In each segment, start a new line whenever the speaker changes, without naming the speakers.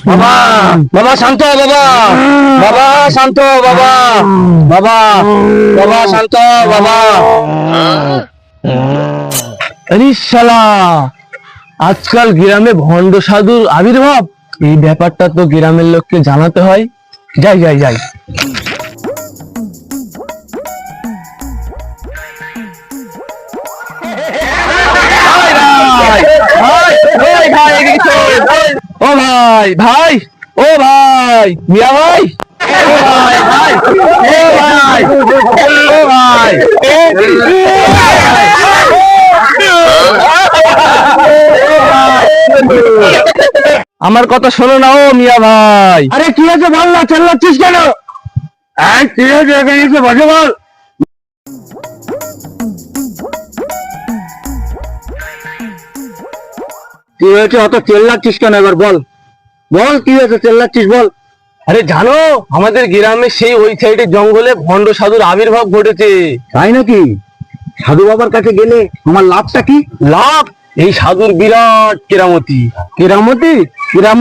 বাবা বাবা শান্ত বাবা বাবা শান্ত বাবা বাবা বাবা শান্ত বাবা। আরে শালা, আজকাল গ্রামে ভণ্ড সাধুর আবির্ভাব, এই ব্যাপারটা তো গ্রামের লোককে জানাতে হয়। যাই যাই যাই। ও ভাই ভাই, ও ভাই মিয়া ভাই, ও ভাই ভাই, ও ভাই, ও ভাই, আমার কথা শোনো না ও মিয়া ভাই। আরে কি আছে বল না, চেল্লাচ্ছিস কেন? কি আছে এখানে এসে বসে বল। কি হয়েছে অত চেল্লাচ্ছিস কেন, এবার বল বল কি হয়েছে, চেল্লাচ্ছিস বল। আরে জানো, আমাদের গ্রামে সেই ওই সাইডে জঙ্গলে ভণ্ড সাধুর আবির্ভাব ঘটেছে। তাই নাকি? সাধু বাবার কাছে গেলে আমার লাভটা কি? লাভ, এই সাধুর বিরাট কেরামতি। কেরামতি?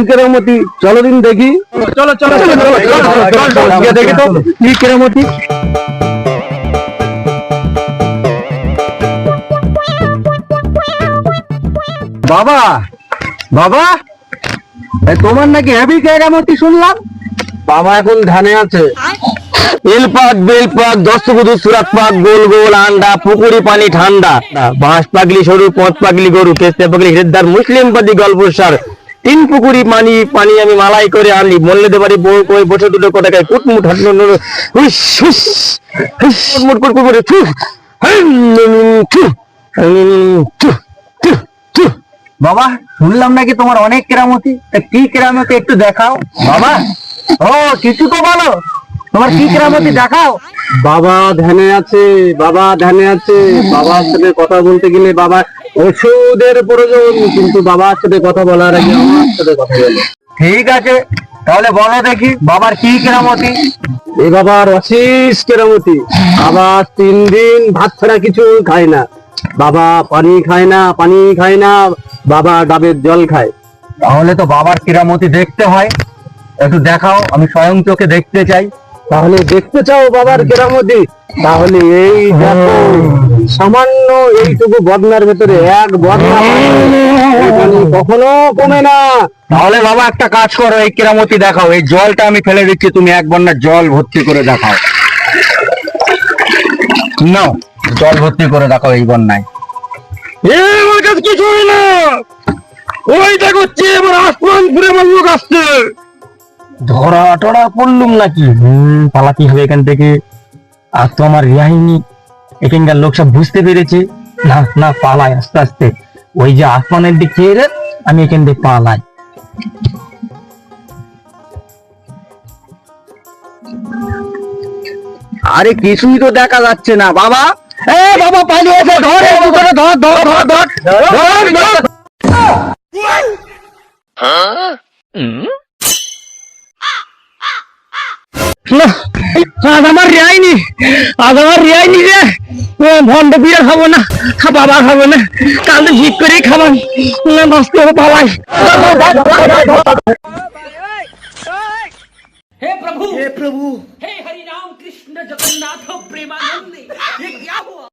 কেরামতি, চলো দিন দেখি। চলো চলো দেখি তো কি কেরামতি। বাবা বাবা, তোমার নাকি হেভি কেরামতি শুনলাম। বাবা এখন ধ্যানে আছে। এলপাক বেলপাক দশগুদু সুরাত পাক গোল গোল আন্ডা পুকুরি পানি ঠান্ডা বাঁশ পাগলি সরু পথ পাগলি গরু কেস্তে পাগলি হৃদদার মুসলিম পাতি গল্পসার তিন পুকুরি পানি পানি আমি মালাই করে আনলি মল্লে দেবারি বউ কই বসে দুটো কোটাকায় কুটমুট হাঁটল হুস হুস হুস মুট কুট কুট থু থু থু থু। বাবা শুনলাম নাকি তোমার অনেক কেরামতি, কি কেরামতি একটু দেখাও বাবা। ও কিছু তো বলো, তোমার কি কেরামতি দেখাও। বাবা ধ্যানে আছে, বাবা ধ্যানে আছে। বাবার সাথে কথা বলতে গেলে বাবা ওষুধের প্রয়োজন, কিন্তু বাবার সাথে কথা বলার আগে আমার সাথে কথা বলো। ঠিক আছে তাহলে বলো দেখি বাবার কি কেরামতি। এই বাবার অশেষ কেরামতি। বাবা 3 দিন ভাত ছাড়া কিছু খায় না। বাবা পানি খায় না, পানি খায় না, বাবা ডাবের জল খায়। তাহলে তো বাবার কেরামতি দেখতে হয়, একটু দেখাও, আমি স্বয়ং চোখে দেখতে চাই। তাহলে দেখতে চাও বাবার কেরামতি? তাহলে এই দেখো, সামান্য এইটুকু বদনার ভেতরে এক বদনা কখনো কমে না। তাহলে বাবা একটা কাজ করো, এই কেরামতি দেখাও। এই জলটা আমি ফেলে দিচ্ছি, তুমি এক বন্যার জল ভর্তি করে দেখাও। নাও জল ভর্তি করে দেখাও এই বন্যায়। আমার কাছে কিছু হয় না, ওই দেখছি এবার আসমান ঘুরে আমার লোক আসছে। ধরা টরা পড়লুম নাকি? পালাতে হবে এখান থেকে, আর তো আমার রেহাইনি। এখানকার লোক সব বুঝতে পেরেছে। না না পালাই আস্তে আস্তে, ওই যে আসমানের দিক চেয়ে আমি এখান থেকে পালাই। আরে কিছুই তো দেখা যাচ্ছে না বাবা। এ বাবা পালিয়েছে, ধর ধর ধর ধর ধর ধর ধর। না, আজ আমার রেয়াই নি, আজ আমার রেয়াই নি রে। ভন্ড বিয়ে খাবো না, বাবা খাবো না, কাল তো ঠিক করেই খাবান না, বাঁচতে হবে বাবাই।
हे प्रभु हे हरि राम कृष्ण जगन्नाथ प्रेमानंद